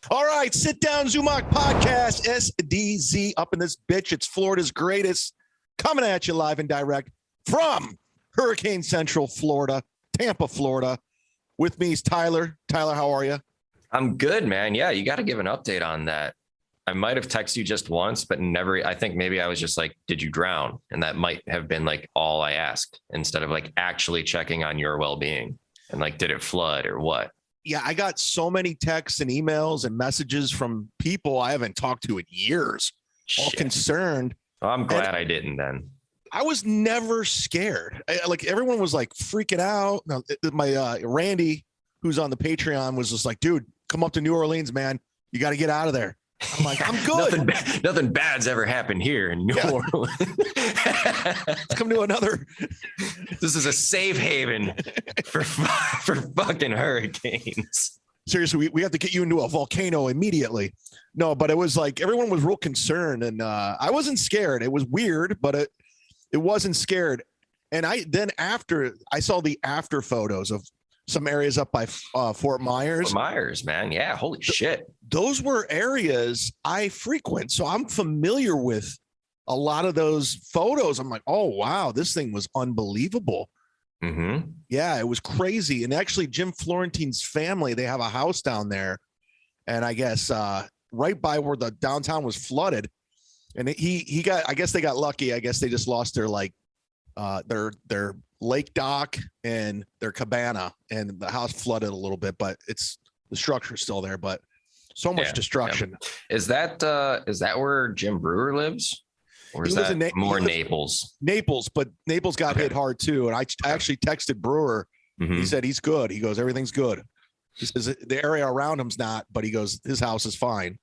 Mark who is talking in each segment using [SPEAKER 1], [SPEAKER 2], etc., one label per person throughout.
[SPEAKER 1] All right, sit down, Zumock podcast, SDZ up in this bitch. It's Florida's greatest, coming at you live and direct from Hurricane Central, Florida, Tampa, Florida. With me is Tyler. Tyler, how are you?
[SPEAKER 2] I'm good, man. Yeah, you got to give an update on that. I might have texted you just once, but never. I think maybe I was just like, did you drown? And that might have been like all I asked instead of like actually checking on your well-being and like, did it flood or what?
[SPEAKER 1] Yeah, I got so many texts and emails and messages from people I haven't talked to in years, all concerned.
[SPEAKER 2] Well, I'm glad I didn't then.
[SPEAKER 1] I was never scared. Like everyone was like freaking out. Now, my Randy, who's on the Patreon, was just like, dude, come up to New Orleans, man. You got to get out of there. I'm like, I'm good.
[SPEAKER 2] nothing bad's ever happened here in New Orleans.
[SPEAKER 1] Let's come to another.
[SPEAKER 2] This is a safe haven for fucking hurricanes.
[SPEAKER 1] Seriously, we have to get you into a volcano immediately. No, but it was like everyone was real concerned, and I wasn't scared. It was weird, but it wasn't scared. And after I saw the after photos of some areas up by Fort Myers.
[SPEAKER 2] Fort Myers, man. Yeah. Holy shit.
[SPEAKER 1] Those were areas I frequent. So I'm familiar with a lot of those photos. I'm like, oh, wow, this thing was unbelievable.
[SPEAKER 2] Mm-hmm.
[SPEAKER 1] Yeah, it was crazy. And actually, Jim Florentine's family, they have a house down there. And I guess right by where the downtown was flooded. And he got, I guess they got lucky. I guess they just lost their their lake dock and their cabana, and the house flooded a little bit, but the structure's still there, but so much destruction.
[SPEAKER 2] Yeah. Is that where Jim Brewer lives? Or is that more Naples?
[SPEAKER 1] Naples, but Naples got hit hard too. And I actually texted Brewer. Mm-hmm. He said he's good. He goes, everything's good. He says the area around him's not, but he goes, his house is fine,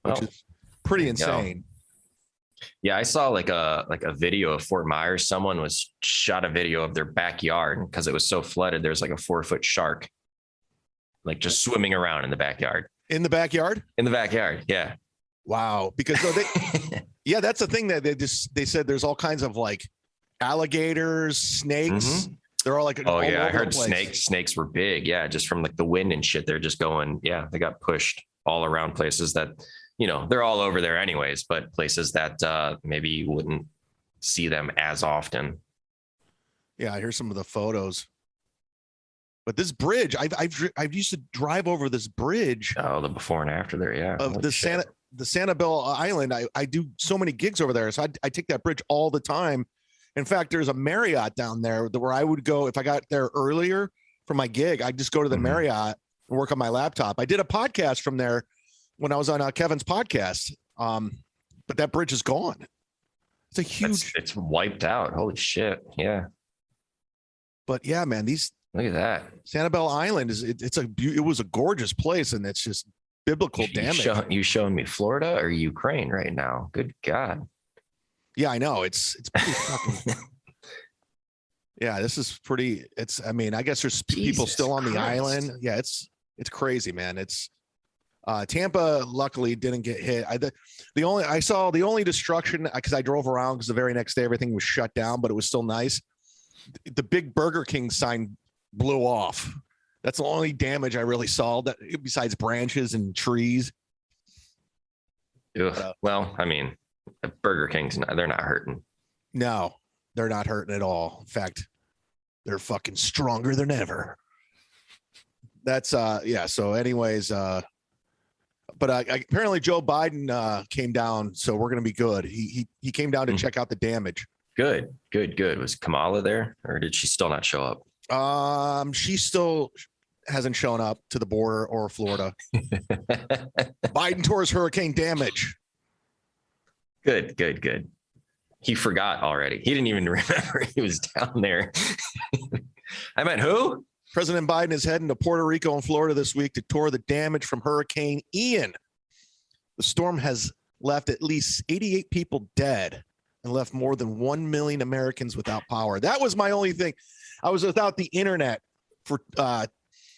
[SPEAKER 1] which is pretty insane.
[SPEAKER 2] Yeah, I saw like a video of Fort Myers. Someone shot a video of their backyard because it was so flooded. There's like a 4-foot shark, like just swimming around in the backyard.
[SPEAKER 1] In the backyard?
[SPEAKER 2] In the backyard, yeah.
[SPEAKER 1] Wow, because yeah, that's the thing that they said. There's all kinds of like alligators, snakes. Mm-hmm. They're all like,
[SPEAKER 2] oh yeah, I heard snakes were big. Yeah, just from like the wind and shit. They're just going. Yeah, they got pushed all around places that. They're all over there anyways, but places that maybe you wouldn't see them as often.
[SPEAKER 1] Yeah, here's some of the photos. But this bridge, I've used to drive over this bridge.
[SPEAKER 2] Oh, the before and after there, yeah.
[SPEAKER 1] Of the Sanibel Island. I do so many gigs over there, so I take that bridge all the time. In fact, there's a Marriott down there where I would go if I got there earlier for my gig. I'd just go to the Marriott and work on my laptop. I did a podcast from there when I was on Kevin's podcast, but that bridge is gone. It's a huge.
[SPEAKER 2] It's wiped out. Holy shit! Yeah.
[SPEAKER 1] But yeah, man,
[SPEAKER 2] look at that.
[SPEAKER 1] Sanibel Island it was a gorgeous place, and it's just biblical damage.
[SPEAKER 2] You showing me Florida or Ukraine right now? Good God.
[SPEAKER 1] Yeah, I know. It's pretty fucking. Yeah, this is pretty. I mean, I guess there's people still on the island. Yeah, it's crazy, man. It's. Tampa luckily didn't get hit. I saw the only destruction because I drove around because the very next day everything was shut down, but it was still nice. The big Burger King sign blew off. That's the only damage I really saw besides branches and trees.
[SPEAKER 2] Well, I mean, Burger King's they're not hurting.
[SPEAKER 1] No, they're not hurting at all. In fact, they're fucking stronger than ever. That's yeah. So anyways, but apparently Joe Biden came down, so we're going to be good. He came down to check out the damage.
[SPEAKER 2] Good. Was Kamala there, or did she still not show up?
[SPEAKER 1] She still hasn't shown up to the border or Florida. Biden tours hurricane damage.
[SPEAKER 2] Good. He forgot already. He didn't even remember he was down there. I meant who?
[SPEAKER 1] President Biden is heading to Puerto Rico and Florida this week to tour the damage from Hurricane Ian. The storm has left at least 88 people dead and left more than 1 million Americans without power. That was my only thing. I was without the internet for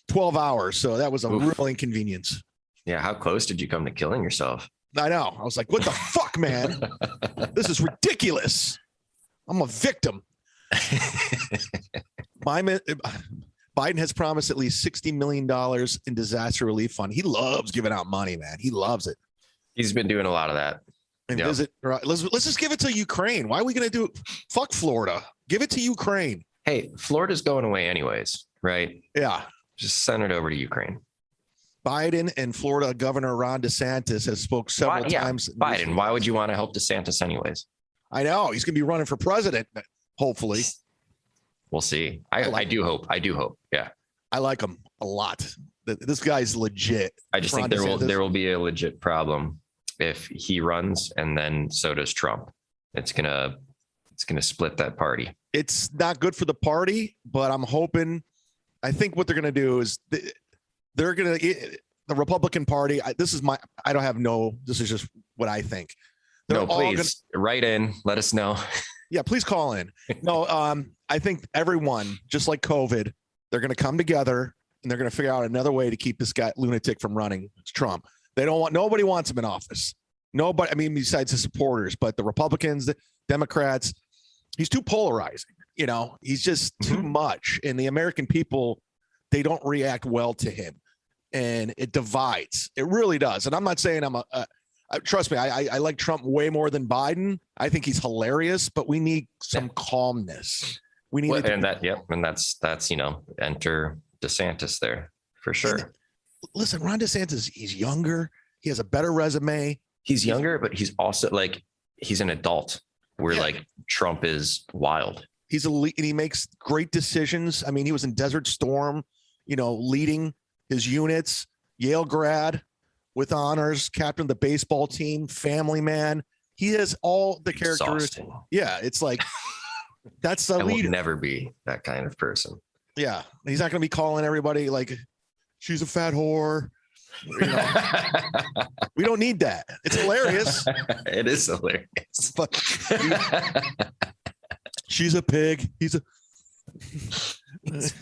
[SPEAKER 1] 12 hours, so that was a real inconvenience.
[SPEAKER 2] Yeah, how close did you come to killing yourself?
[SPEAKER 1] I know. I was like, what the fuck, man? This is ridiculous. I'm a victim. Biden Biden has promised at least $60 million in disaster relief fund. He loves giving out money, man. He loves it.
[SPEAKER 2] He's been doing a lot of that.
[SPEAKER 1] And visit. Let's just give it to Ukraine. Why are we going to do it? Fuck Florida. Give it to Ukraine.
[SPEAKER 2] Hey, Florida's going away anyways, right?
[SPEAKER 1] Yeah.
[SPEAKER 2] Just send it over to Ukraine.
[SPEAKER 1] Biden and Florida Governor Ron DeSantis has spoke several times.
[SPEAKER 2] Biden, why would you want to help DeSantis anyways?
[SPEAKER 1] I know. He's going to be running for president, hopefully.
[SPEAKER 2] We'll see. I do hope. Yeah.
[SPEAKER 1] I like him a lot. This guy's legit.
[SPEAKER 2] I just think there will be a legit problem if he runs and then so does Trump. It's gonna split that party.
[SPEAKER 1] It's not good for the party, but I'm hoping. I think what they're gonna do is they're gonna the Republican Party. This is just what I think.
[SPEAKER 2] Please write in. Let us know.
[SPEAKER 1] Yeah, please call in. No, I think everyone, just like COVID, they're going to come together and they're going to figure out another way to keep this guy lunatic from running. It's Trump. Nobody wants him in office. Nobody, I mean, besides his supporters, but the Republicans, the Democrats, he's too polarizing. He's just too much. And the American people, they don't react well to him. And it divides. It really does. And I'm not saying trust me, I like Trump way more than Biden. I think he's hilarious, but we need some calmness. We need
[SPEAKER 2] and that's enter DeSantis there for sure.
[SPEAKER 1] And listen, Ron DeSantis, he's younger. He has a better resume.
[SPEAKER 2] He's younger, but he's also he's an adult. Where Trump is wild. He's
[SPEAKER 1] elite and he makes great decisions. I mean, he was in Desert Storm, leading his units. Yale grad. With honors, captain of the baseball team, family man. He has all the characteristics. Yeah, it's like that's the leader.
[SPEAKER 2] I will never be that kind of person.
[SPEAKER 1] Yeah, he's not going to be calling everybody like she's a fat whore. We don't need that. It's hilarious.
[SPEAKER 2] It is hilarious.
[SPEAKER 1] But she's a pig. He's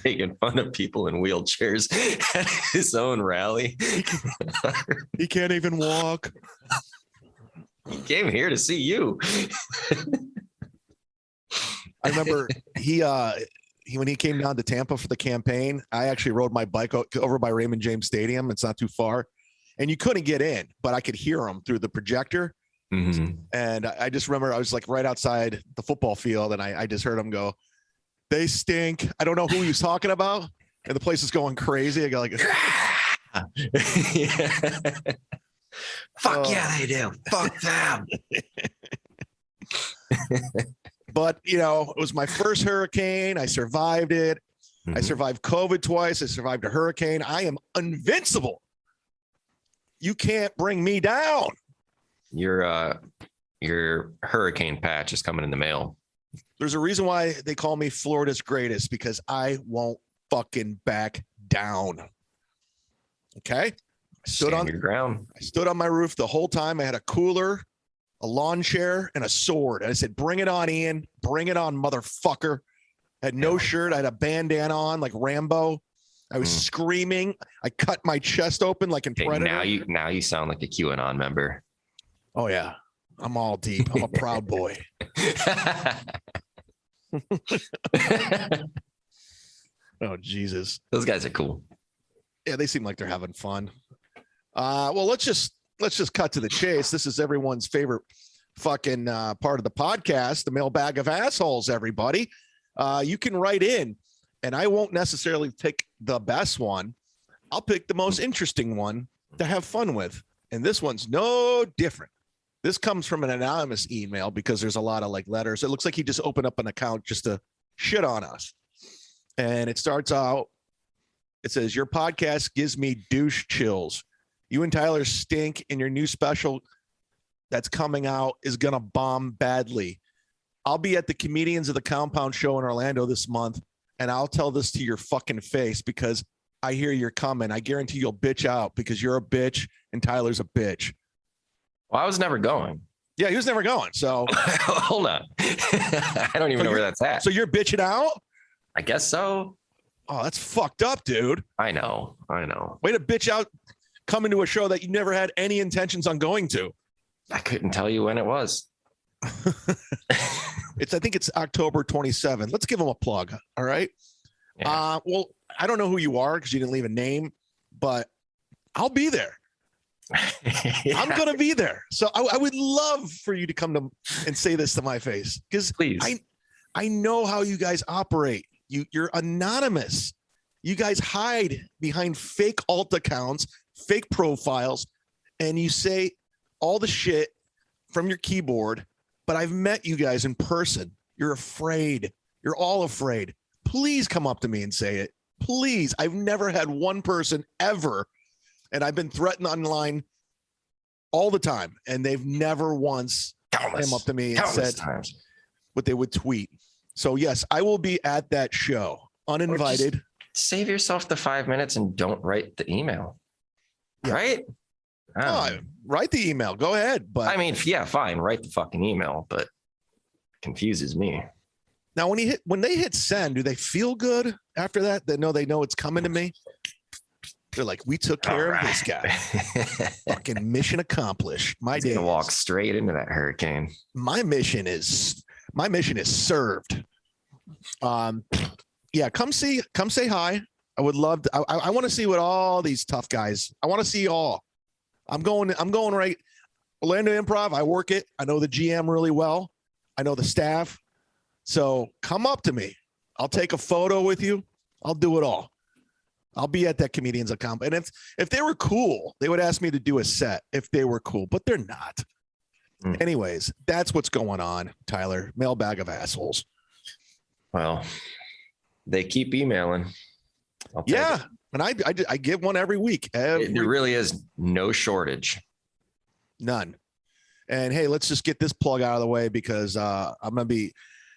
[SPEAKER 2] making fun of people in wheelchairs at his own rally.
[SPEAKER 1] He can't even walk.
[SPEAKER 2] He came here to see you.
[SPEAKER 1] I remember when he came down to Tampa for the campaign, I actually rode my bike over by Raymond James Stadium. It's not too far. And you couldn't get in, but I could hear him through the projector. Mm-hmm. And I just remember I was right outside the football field and I just heard him go, "They stink." I don't know who he was talking about. And the place is going crazy. I go
[SPEAKER 2] fuck yeah, they do. Fuck them.
[SPEAKER 1] But, it was my first hurricane. I survived it. Mm-hmm. I survived COVID twice. I survived a hurricane. I am invincible. You can't bring me down.
[SPEAKER 2] Your hurricane patch is coming in the mail.
[SPEAKER 1] There's a reason why they call me Florida's greatest, because I won't fucking back down. Okay? I stood on
[SPEAKER 2] your ground.
[SPEAKER 1] I stood on my roof the whole time. I had a cooler, a lawn chair, and a sword. And I said, "Bring it on, Ian. Bring it on, motherfucker." I had no shirt. I had a bandana on like Rambo. I was screaming. I cut my chest open like in Predator.
[SPEAKER 2] Now you sound like a QAnon member.
[SPEAKER 1] Oh, yeah. I'm all deep. I'm a proud boy. Oh, Jesus.
[SPEAKER 2] Those guys are cool.
[SPEAKER 1] Yeah, they seem like they're having fun. Well, let's just cut to the chase. This is everyone's favorite fucking part of the podcast, the mailbag of assholes, everybody. You can write in, and I won't necessarily pick the best one. I'll pick the most interesting one to have fun with. And this one's no different. This comes from an anonymous email because there's a lot of letters. It looks like he just opened up an account just to shit on us. And it starts out, it says, "Your podcast gives me douche chills. You and Tyler stink, and your new special that's coming out is going to bomb badly. I'll be at the Comedians of the Compound show in Orlando this month, and I'll tell this to your fucking face because I hear you're coming. I guarantee you'll bitch out because you're a bitch and Tyler's a bitch."
[SPEAKER 2] Well, I was never going.
[SPEAKER 1] Yeah, he was never going. So
[SPEAKER 2] hold on. I don't even know where that's at.
[SPEAKER 1] So you're bitching out?
[SPEAKER 2] I guess so.
[SPEAKER 1] Oh, that's fucked up, dude.
[SPEAKER 2] I know.
[SPEAKER 1] Way to bitch out coming to a show that you never had any intentions on going to.
[SPEAKER 2] I couldn't tell you when it was.
[SPEAKER 1] I think it's October 27th. Let's give him a plug. All right.
[SPEAKER 2] Yeah.
[SPEAKER 1] Well, I don't know who you are because you didn't leave a name, but I'll be there.
[SPEAKER 2] Yeah.
[SPEAKER 1] I'm going to be there. So I would love for you to come to and say this to my face because I know how you guys operate. You're anonymous. You guys hide behind fake alt accounts, fake profiles, and you say all the shit from your keyboard. But I've met you guys in person. You're afraid. You're all afraid. Please come up to me and say it. Please. I've never had one person ever. And I've been threatened online all the time. And they've never once come up to me and said what they would tweet. So, yes, I will be at that show, uninvited.
[SPEAKER 2] Save yourself the 5 minutes and don't write the email. Yeah. Right?
[SPEAKER 1] Write the email. Go ahead. But
[SPEAKER 2] I mean, yeah, fine. Write the fucking email, but it confuses me.
[SPEAKER 1] Now, when they hit send, do they feel good after that? They know it's coming to me. They're like, we took care of this guy. Fucking mission accomplished. My day.
[SPEAKER 2] Gonna walk straight into that hurricane.
[SPEAKER 1] My mission is served. Yeah, come say hi. I would love to. I want to see what all these tough guys. I want to see all. I'm going right. Orlando Improv. I work it. I know the GM really well. I know the staff. So come up to me. I'll take a photo with you. I'll do it all. I'll be at that comedians account. And if they were cool, they would ask me to do a set if they were cool, but they're not. Anyways, that's what's going on, Tyler. Mailbag of assholes.
[SPEAKER 2] Well, they keep emailing.
[SPEAKER 1] Yeah. And I give one every week.
[SPEAKER 2] There really is no shortage.
[SPEAKER 1] None. And hey, let's just get this plug out of the way because I'm going to be,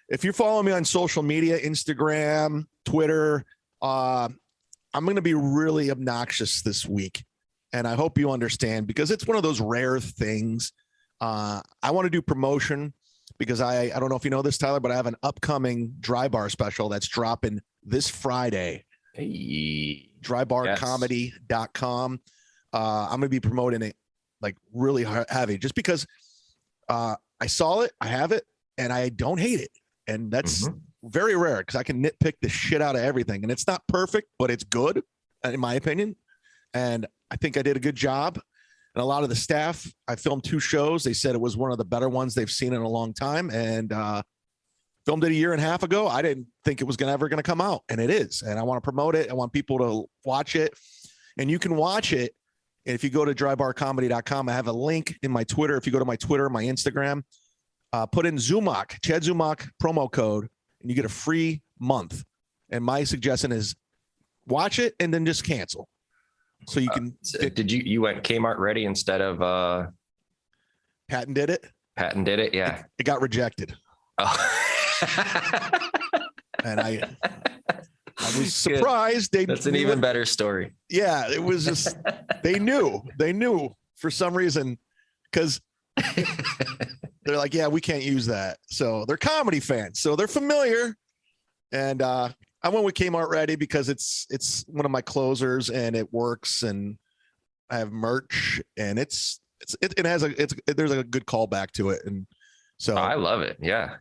[SPEAKER 1] if you're following me on social media, Instagram, Twitter, I'm going to be really obnoxious this week. And I hope you understand because it's one of those rare things. I want to do promotion because I don't know if you know this, Tyler, but I have an upcoming dry bar special that's dropping this Friday.
[SPEAKER 2] Hey.
[SPEAKER 1] Drybarcomedy.com. I'm going to be promoting it like really heavy just because I saw it, I have it, and I don't hate it. And that's very rare because I can nitpick the shit out of everything. And it's not perfect, but it's good, in my opinion. And I think I did a good job. And a lot of the staff, I filmed 2 shows. They said it was one of the better ones they've seen in a long time. And filmed it a year and a half ago. I didn't think it was ever going to come out. And it is. And I want to promote it. I want people to watch it. And you can watch it. And if you go to drybarcomedy.com, I have a link in my Twitter. If you go to my Twitter, my Instagram, put in chad-zumock promo code, and you get a free month. And my suggestion is watch it and then just cancel. So you can.
[SPEAKER 2] Did you went Kmart ready instead of
[SPEAKER 1] Patton did it?
[SPEAKER 2] Patton did it. Yeah.
[SPEAKER 1] It got rejected.
[SPEAKER 2] Oh.
[SPEAKER 1] And I was surprised.
[SPEAKER 2] That's an even better story.
[SPEAKER 1] Yeah. It was just, they knew for some reason because they're like, yeah, we can't use that. So they're comedy fans. So they're familiar. And I went with Kmart Ready because it's one of my closers and it works and I have merch and there's a good callback to it. And so
[SPEAKER 2] I love it. Yeah.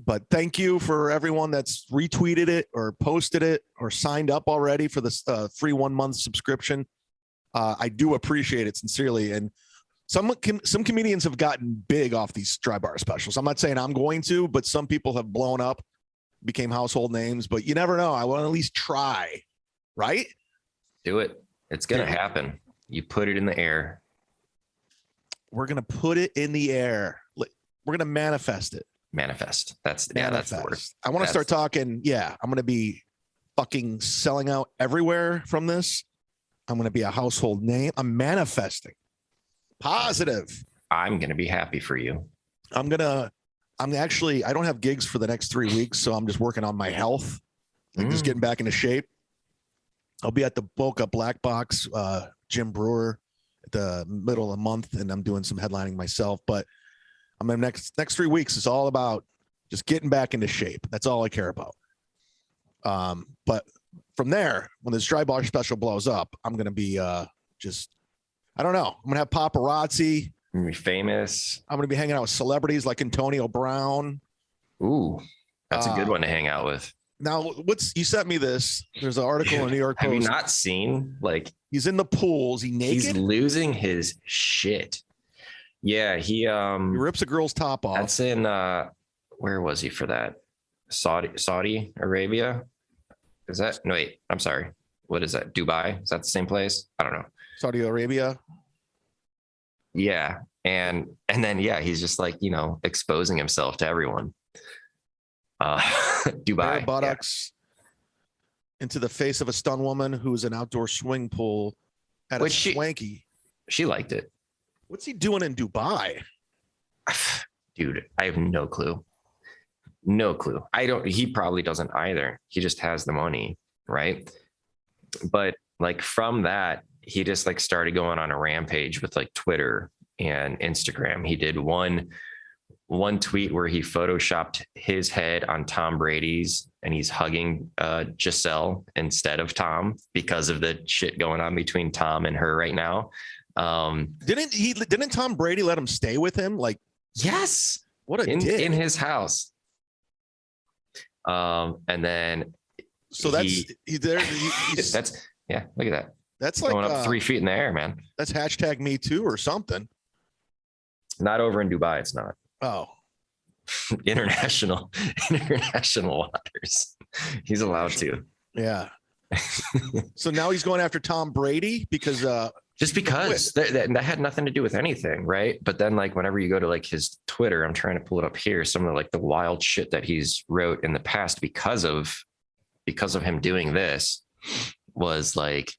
[SPEAKER 1] But thank you for everyone that's retweeted it or posted it or signed up already for this free 1 month subscription. I do appreciate it sincerely. And some comedians have gotten big off these dry bar specials. I'm not saying I'm going to, but some people have blown up, became household names, but you never know. I want to at least try, right?
[SPEAKER 2] Do it. It's going to happen. You put it in the air.
[SPEAKER 1] We're going to put it in the air. We're going to manifest it.
[SPEAKER 2] Manifest. That's the word.
[SPEAKER 1] I want to start talking. Yeah. I'm going to be fucking selling out everywhere from this. I'm going to be a household name. I'm manifesting. Positive.
[SPEAKER 2] I'm going to be happy for you.
[SPEAKER 1] I don't have gigs for the next 3 weeks. So I'm just working on my health, just getting back into shape. I'll be at the Boca Black Box, Jim Brewer at the middle of the month. And I'm doing some headlining myself, but I'm in next 3 weeks. It's all about just getting back into shape. That's all I care about. But from there, when this dry bar special blows up, I'm going to be I don't know. I'm going to have paparazzi.
[SPEAKER 2] You're going to be famous.
[SPEAKER 1] I'm going to be hanging out with celebrities like Antonio Brown.
[SPEAKER 2] Ooh, that's a good one to hang out with.
[SPEAKER 1] Now, you sent me this. There's an article in the New York Post.
[SPEAKER 2] Have you not seen, like,
[SPEAKER 1] he's in the pool? Is he naked?
[SPEAKER 2] He's losing his shit. Yeah, he
[SPEAKER 1] rips a girl's top off.
[SPEAKER 2] That's in where was he for that? Saudi Arabia? Is that no wait, I'm sorry. What is that? Dubai? Is that the same place? I don't know.
[SPEAKER 1] Saudi Arabia.
[SPEAKER 2] Yeah. And then he's just like, exposing himself to everyone. Dubai.
[SPEAKER 1] Bare buttocks into the face of a stun woman who's an outdoor swing pool at a swanky.
[SPEAKER 2] She liked it.
[SPEAKER 1] What's he doing in Dubai?
[SPEAKER 2] Dude, I have no clue. No clue. He probably doesn't either. He just has the money, right? But like from that, he just like started going on a rampage with like Twitter and Instagram. He did one tweet where he photoshopped his head on Tom Brady's and he's hugging Giselle instead of Tom because of the shit going on between Tom and her right now.
[SPEAKER 1] Didn't Tom Brady let him stay with him? Like,
[SPEAKER 2] yes,
[SPEAKER 1] what a dick.
[SPEAKER 2] In his house. And then
[SPEAKER 1] so that's
[SPEAKER 2] that's look at that.
[SPEAKER 1] That's like
[SPEAKER 2] going up 3 feet in the air, man.
[SPEAKER 1] That's #me too or something.
[SPEAKER 2] Not over in Dubai, it's not.
[SPEAKER 1] Oh.
[SPEAKER 2] International waters. He's allowed to.
[SPEAKER 1] Yeah. So now he's going after Tom Brady because
[SPEAKER 2] just because that had nothing to do with anything, right? But then like whenever you go to like his Twitter, I'm trying to pull it up here, some of like the wild shit that he's wrote in the past because of him doing this was like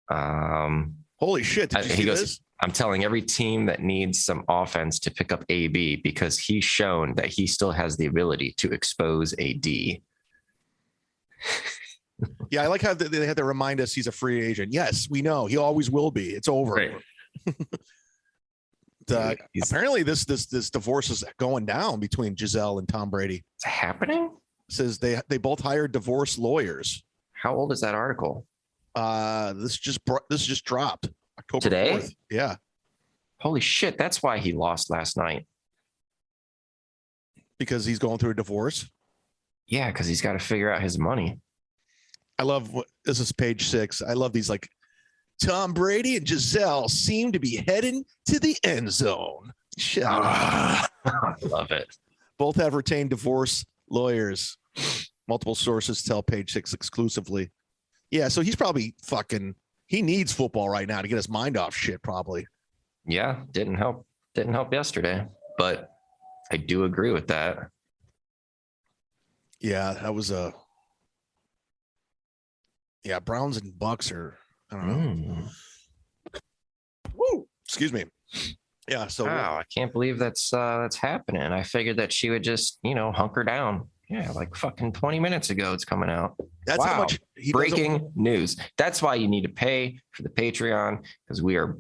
[SPEAKER 1] holy shit.
[SPEAKER 2] He goes, this? I'm telling every team that needs some offense to pick up AB because he's shown that he still has the ability to expose AD.
[SPEAKER 1] Yeah, I like how they had to remind us he's a free agent. Yes, we know. He always will be. It's over. Right. Apparently this divorce is going down between Giselle and Tom Brady.
[SPEAKER 2] It's happening?
[SPEAKER 1] It says they both hired divorce lawyers.
[SPEAKER 2] How old is that article?
[SPEAKER 1] This just dropped. October
[SPEAKER 2] today?
[SPEAKER 1] 4th. Yeah.
[SPEAKER 2] Holy shit, that's why he lost last night.
[SPEAKER 1] Because he's going through a divorce?
[SPEAKER 2] Yeah, because he's got to figure out his money.
[SPEAKER 1] I love this is page 6. I love these like Tom Brady and Giselle seem to be heading to the end zone.
[SPEAKER 2] I love it.
[SPEAKER 1] Both have retained divorce lawyers. Multiple sources tell page 6 exclusively. Yeah, so he's probably he needs football right now to get his mind off shit, probably.
[SPEAKER 2] Yeah, didn't help yesterday, but I do agree with that.
[SPEAKER 1] Yeah, that was Browns and Bucks are, I don't know. Woo! Excuse me. Yeah, so
[SPEAKER 2] wow, I can't believe that's happening. I figured that she would just, hunker down. Yeah, like fucking 20 minutes ago, it's coming out.
[SPEAKER 1] That's how much
[SPEAKER 2] breaking news. That's why you need to pay for the Patreon because we are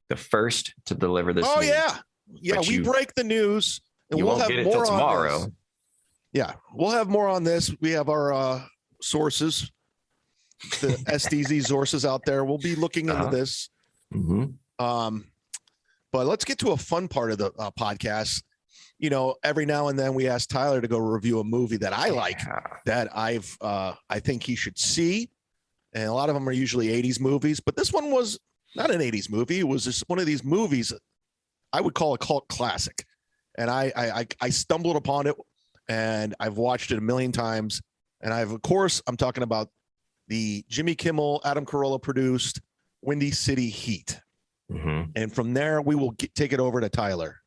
[SPEAKER 2] the first to deliver this.
[SPEAKER 1] Oh,
[SPEAKER 2] news.
[SPEAKER 1] Yeah, we break the news and we'll have more tomorrow. On this. Yeah, we'll have more on this. We have our sources, the SDZ sources out there. We'll be looking into this.
[SPEAKER 2] Mm-hmm.
[SPEAKER 1] But let's get to a fun part of the podcast. Every now and then we ask Tyler to go review a movie that I like, that I think he should see. And a lot of them are usually 80s movies, but this one was not an 80s movie. It was just one of these movies I would call a cult classic. And I stumbled upon it and I've watched it a million times. And of course, I'm talking about the Jimmy Kimmel, Adam Carolla produced Windy City Heat.
[SPEAKER 2] Mm-hmm.
[SPEAKER 1] And from there, we will take it over to Tyler.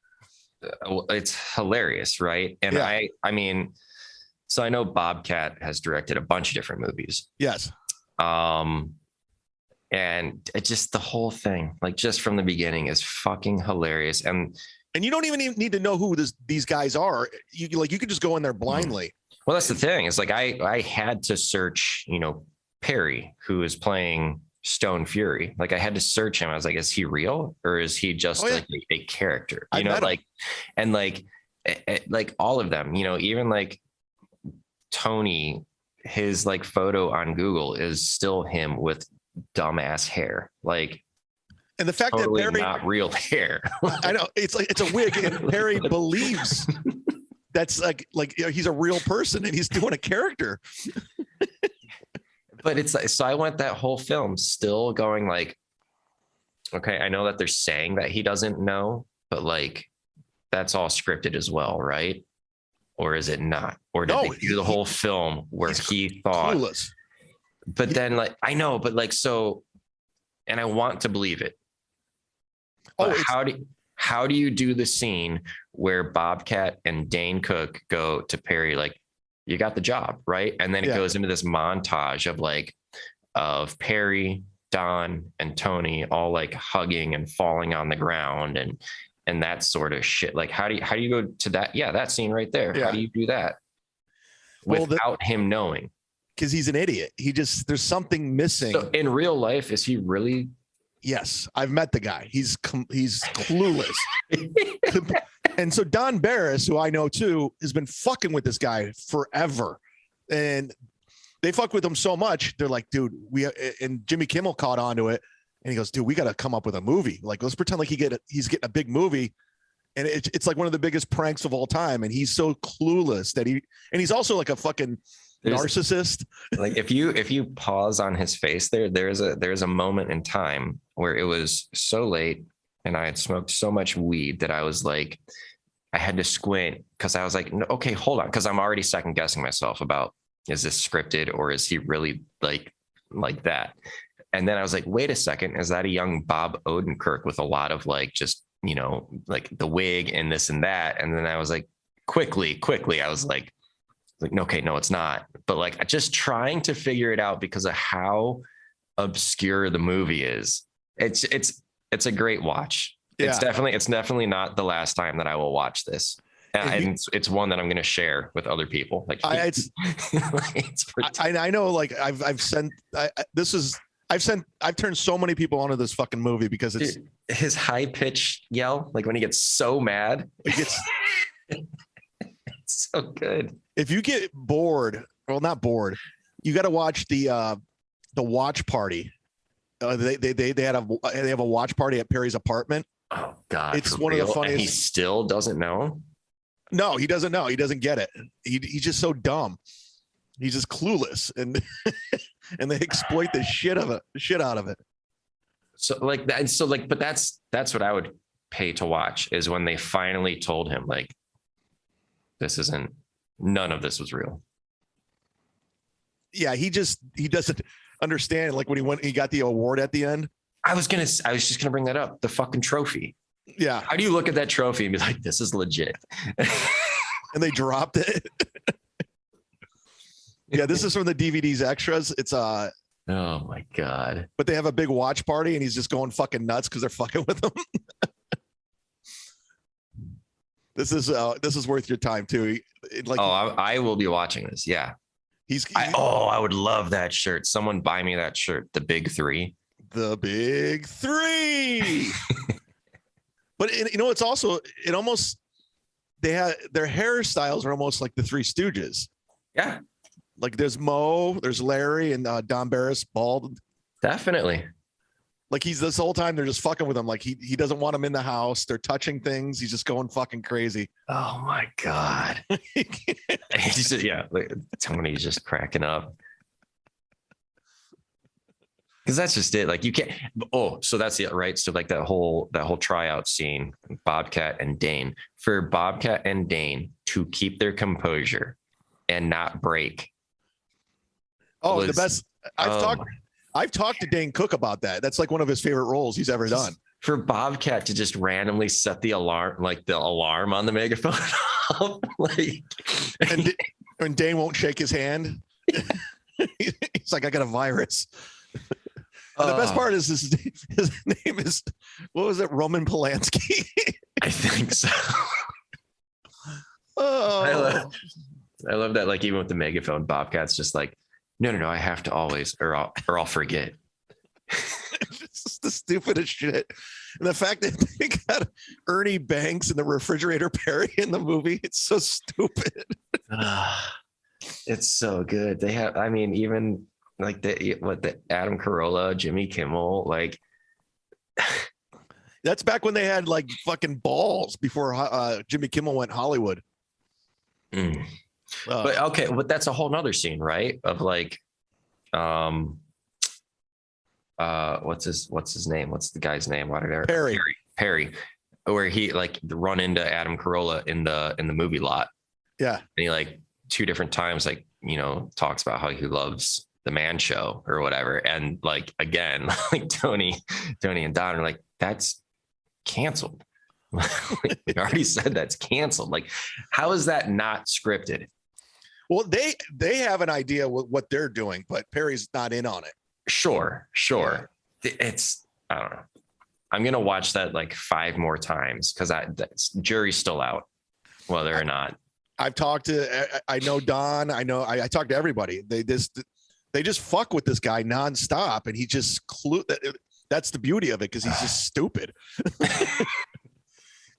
[SPEAKER 2] It's hilarious, right? And yeah. I mean, so I know Bobcat has directed a bunch of different movies.
[SPEAKER 1] Yes.
[SPEAKER 2] And it just the whole thing, like just from the beginning, is fucking hilarious. And
[SPEAKER 1] you don't even need to know who these guys are. You could just go in there blindly.
[SPEAKER 2] Well, that's the thing. It's like I had to search, Perry, who is playing Stone Fury. Like I had to search him. I was like, is he real or is he just like a character? Like all of them, even like Tony, his like photo on Google is still him with dumbass hair. Like,
[SPEAKER 1] and the fact
[SPEAKER 2] totally
[SPEAKER 1] that Perry
[SPEAKER 2] not real hair.
[SPEAKER 1] I know it's a wig, and Perry believes that's like he's a real person and he's doing a character.
[SPEAKER 2] But it's like, so I went that whole film still going like, okay, I know that they're saying that he doesn't know, but like that's all scripted as well, right? Or is it not? Or did they do the whole film where he thought
[SPEAKER 1] clueless?
[SPEAKER 2] But then like I know, but like so, and I want to believe it. But how do you do the scene where Bobcat and Dane Cook go to Perry like, you got the job, right? And then it goes into this montage of Perry, Don, and Tony all like hugging and falling on the ground and that sort of shit. Like, how do you go to that? Yeah, that scene right there. Yeah. How do you do that without him knowing?
[SPEAKER 1] Because he's an idiot. There's something missing.
[SPEAKER 2] So in real life, is he really?
[SPEAKER 1] Yes, I've met the guy. He's clueless. And so Don Barris, who I know too, has been fucking with this guy forever. And they fuck with him so much. They're like, dude, and Jimmy Kimmel caught onto it. And he goes, dude, we got to come up with a movie. Like, let's pretend like he's getting a big movie. And it's like one of the biggest pranks of all time. And he's so clueless that he's also like a fucking narcissist.
[SPEAKER 2] Like if you pause on his face there's a moment in time where it was so late and I had smoked so much weed that I was like, I had to squint because I was like, no, okay, hold on. Cause I'm already second guessing myself about, is this scripted or is he really like that? And then I was like, wait a second, is that a young Bob Odenkirk with a lot of like, just, you know, like the wig and this and that. And then I was like, quickly, I was like, okay, no, it's not. But like just trying to figure it out because of how obscure the movie is. It's a great watch. Yeah. It's definitely not the last time that I will watch this. And it's one that I'm going to share with other people. Like
[SPEAKER 1] I know, like I've turned so many people onto this fucking movie because it's
[SPEAKER 2] his high pitched yell. Like when he gets so mad, it's so good.
[SPEAKER 1] If you get bored, well, not bored, you got to watch the watch party. They have a watch party at Perry's apartment.
[SPEAKER 2] Oh God,
[SPEAKER 1] it's one of the funniest.
[SPEAKER 2] And he still doesn't know.
[SPEAKER 1] No, he doesn't know. He doesn't get it. He's just so dumb. He's just clueless, and and they exploit the shit out of it.
[SPEAKER 2] So like that. So like, but that's what I would pay to watch is when they finally told him like, none of this was real.
[SPEAKER 1] Yeah, he doesn't understand. Like when he got the award at the end.
[SPEAKER 2] I was just gonna bring that up. The fucking trophy.
[SPEAKER 1] Yeah.
[SPEAKER 2] How do you look at that trophy and be like, this is legit?
[SPEAKER 1] And they dropped it. Yeah, this is from the DVD's extras. It's
[SPEAKER 2] oh my God.
[SPEAKER 1] But they have a big watch party and he's just going fucking nuts because they're fucking with him. This is worth your time too.
[SPEAKER 2] I will be watching this. Yeah. I would love that shirt. Someone buy me that shirt. The Big Three.
[SPEAKER 1] The Big Three. But it's also their hairstyles are almost like the Three Stooges.
[SPEAKER 2] Yeah.
[SPEAKER 1] Like there's Mo, there's Larry, and Don Barris bald.
[SPEAKER 2] Definitely.
[SPEAKER 1] Like this whole time they're just fucking with him. Like he doesn't want him in the house. They're touching things. He's just going fucking crazy.
[SPEAKER 2] Oh my God. Yeah. Like, Tony's just cracking up. Because that's just it. Like you can't. Oh, so that's it, right? So like that whole tryout scene, Bobcat and Dane. For Bobcat and Dane to keep their composure and not break.
[SPEAKER 1] Oh, the best. I've talked to Dane Cook about that. That's like one of his favorite roles he's ever done.
[SPEAKER 2] For Bobcat to just randomly set the alarm on the megaphone,
[SPEAKER 1] and Dane won't shake his hand. He's like, I got a virus. And the best part is his name is, what was it? Roman Polanski.
[SPEAKER 2] I think so.
[SPEAKER 1] Oh,
[SPEAKER 2] I love that. Like even with the megaphone, Bobcat's just like, no, I have to always, or I'll forget.
[SPEAKER 1] It's just the stupidest shit. And the fact that they got Ernie Banks and the refrigerator Perry in the movie, it's so stupid.
[SPEAKER 2] It's so good. They have, I mean, even like the Adam Carolla, Jimmy Kimmel, like
[SPEAKER 1] that's back when they had like fucking balls before Jimmy Kimmel went Hollywood.
[SPEAKER 2] Mm. But okay, but that's a whole nother scene, right? Of like, what's his name? What's the guy's name? Perry, where he like run into Adam Carolla in the movie lot.
[SPEAKER 1] Yeah.
[SPEAKER 2] And he like 2 different times, like, talks about how he loves the Man Show or whatever. And like, again, like Tony and Don are like, that's canceled. We already said that's canceled. Like, how is that not scripted?
[SPEAKER 1] Well, they have an idea what they're doing, but Perry's not in on it.
[SPEAKER 2] Sure. It's, I don't know. I'm going to watch that like 5 more times because jury's still out whether or not.
[SPEAKER 1] I've talked to, I know Don, I talked to everybody. They just fuck with this guy nonstop. And he just that's the beauty of it. Cause he's just stupid.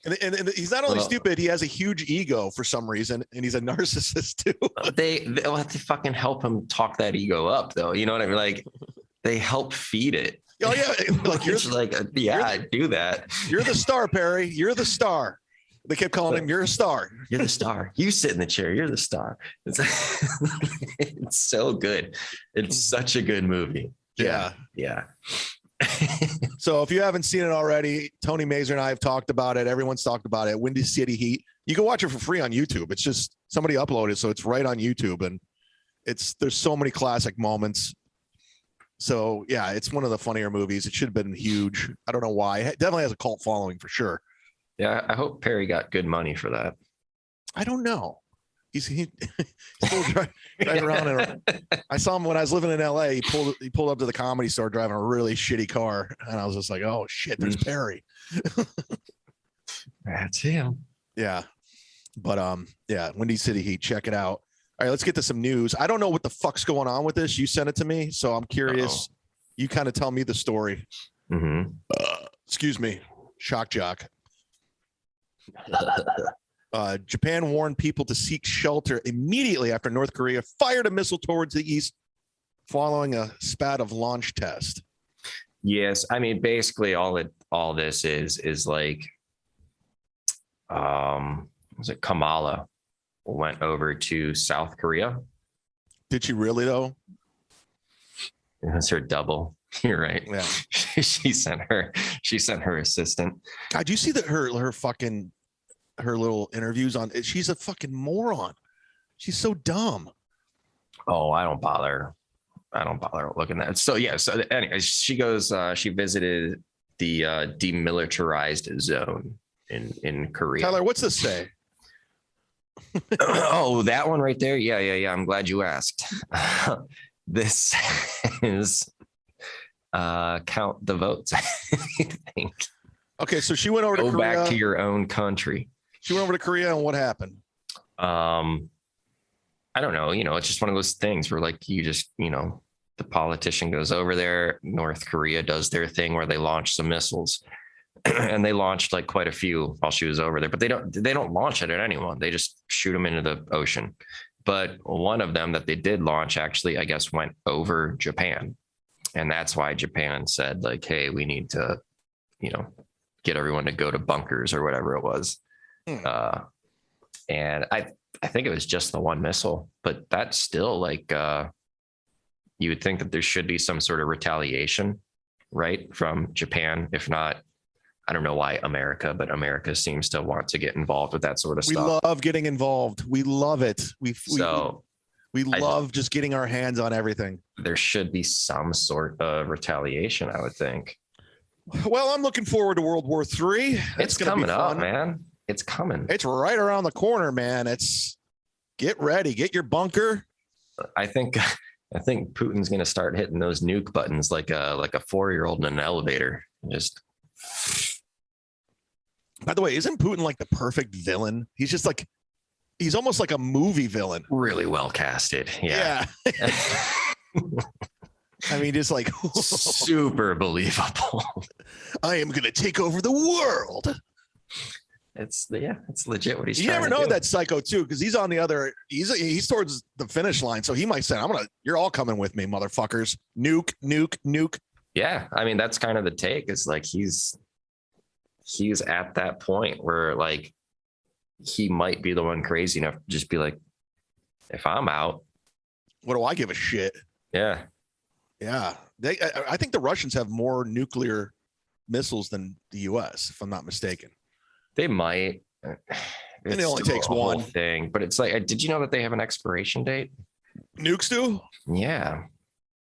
[SPEAKER 1] and he's not only stupid, he has a huge ego for some reason. And he's a narcissist too.
[SPEAKER 2] They'll have to fucking help him talk that ego up though. You know what I mean? Like they help feed it.
[SPEAKER 1] Oh yeah. Like
[SPEAKER 2] do that.
[SPEAKER 1] You're the star, Perry. You're the star. They kept calling him, you're a star.
[SPEAKER 2] You're the star. You sit in the chair. You're the star. It's so good. It's such a good movie. Yeah.
[SPEAKER 1] So if you haven't seen it already, Tony Mazur and I have talked about it. Everyone's talked about it. Windy City Heat. You can watch it for free on YouTube. It's just somebody uploaded, so it's right on YouTube. And there's so many classic moments. So yeah, it's one of the funnier movies. It should have been huge. I don't know why. It definitely has a cult following for sure.
[SPEAKER 2] Yeah, I hope Perry got good money for that.
[SPEAKER 1] I don't know. He's still driving around. I saw him when I was living in LA. He pulled up to the Comedy Store driving a really shitty car, and I was just like, "Oh shit, there's Perry."
[SPEAKER 2] That's him.
[SPEAKER 1] Yeah, but yeah, Windy City Heat. Check it out. All right, let's get to some news. I don't know what the fuck's going on with this. You sent it to me, so I'm curious. You kind of tell me the story.
[SPEAKER 2] Mm-hmm.
[SPEAKER 1] Excuse me, shock jock. Japan warned people to seek shelter immediately after North Korea fired a missile towards the east following a spat of launch test.
[SPEAKER 2] Yes, I mean basically all this is like was it Kamala went over to South Korea.
[SPEAKER 1] Did she really though?
[SPEAKER 2] It was her double. You're right.
[SPEAKER 1] Yeah.
[SPEAKER 2] she sent her assistant.
[SPEAKER 1] God, do you see that her little interviews on it? She's a fucking moron. She's so dumb.
[SPEAKER 2] Oh, I don't bother looking at it. So yeah. So anyway, she goes, she visited the demilitarized zone in Korea.
[SPEAKER 1] Tyler, what's this say?
[SPEAKER 2] Oh, that one right there. Yeah. I'm glad you asked. This is count the votes. I think. Okay, so she went over to Korea. Go back to your own country. She went over to Korea, and what happened? I don't know. It's just one of those things where, like, you just, the politician goes over there. North Korea does their thing where they launch some missiles, and they launched like quite a few while she was over there. But they don't launch it at anyone. They just shoot them into the ocean. But one of them that they did launch actually, I guess, went over Japan. And that's why Japan said, like, hey, we need to, get everyone to go to bunkers or whatever it was. And I think it was just the one missile, but that's still like, you would think that there should be some sort of retaliation, right, from Japan. If not, I don't know why but America seems to want to get involved with that sort of stuff. We love getting involved. We love it. We love just getting our hands on everything. There should be some sort of retaliation, I would think. Well, I'm looking forward to World War III. It's coming up, man. It's coming. It's right around the corner, man. Get ready. Get your bunker. I think Putin's going to start hitting those nuke buttons like a 4-year-old in an elevator. Just. By the way, isn't Putin like the perfect villain? He's just like, he's almost like a movie villain. Really well casted. Yeah. I mean, just like super believable. I am going to take over the world. It's legit what he's trying to do. You never know that psycho too, because he's on the other, he's towards the finish line. So he might say, you're all coming with me, motherfuckers. Nuke, nuke, nuke. Yeah. I mean, that's kind of the take. It's like, he's at that point where, like, he might be the one crazy enough to just be like, if I'm out,
[SPEAKER 1] what do I give a shit?
[SPEAKER 2] yeah.
[SPEAKER 1] Yeah. I think the Russians have more nuclear missiles than the US, if I'm not mistaken.
[SPEAKER 2] They might.
[SPEAKER 1] And it only takes one
[SPEAKER 2] thing, but it's like, did you know that they have an expiration date?
[SPEAKER 1] Nukes do?
[SPEAKER 2] Yeah.